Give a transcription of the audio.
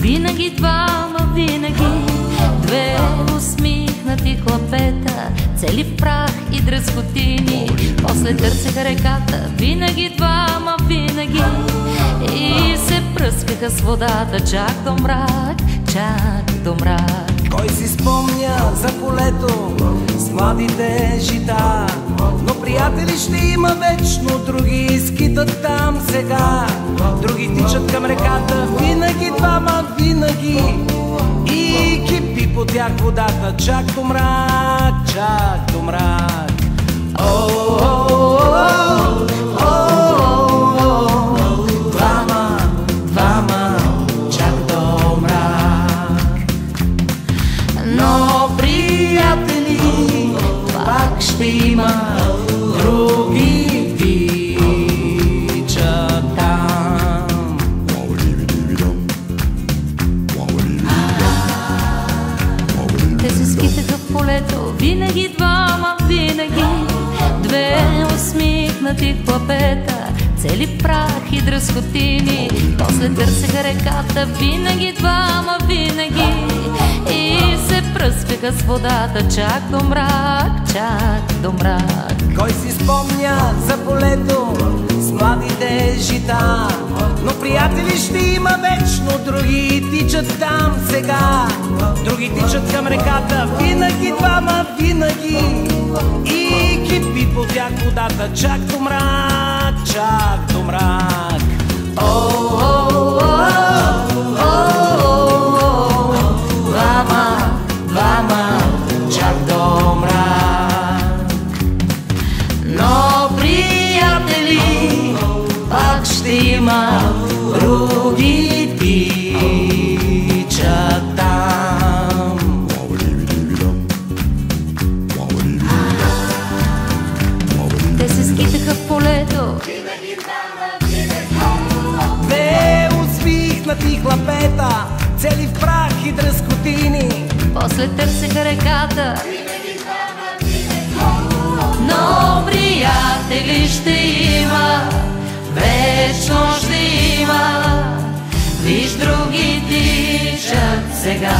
Винаги двама, винаги две усмихнати хлапета, цели в прах и дръскотини. После търсеха реката, винаги двама, винаги, и се пръскаха с водата чак до мрак, чак до мрак. Кой си спомня за полето с младите жита? Но приятели ще има вечно, други скитат там сега, други тичат към реката, винаги двама, винаги, и кипи по тях водата чак до мрак, чак до мрак. Двама, чак до мрак. Но приятели пак ще има, други тичат там. Те се скитаха в полето, винаги двама, винаги две усмихнати хлапета, цели прах и дръскотини. После търсеха реката, винаги двама, винаги, и се пръскаха с водата чак до мрак, чак до мрак. Кой си спомня за полето с младите жита? Но приятели ще има вечно, други тичат там сега, други тичат към реката, винаги двама, винаги, и кипи по тях водата чак до мрак, чак до мрак. Двама, чак до мрак. Но приятели пак ще има, други тичат там. Те се скитаха в полето, Две усмихнати хлапета, цели в прах и дръскотини. после търсеха реката, но приятели ще има, вечно ще има, виж други тичат сега.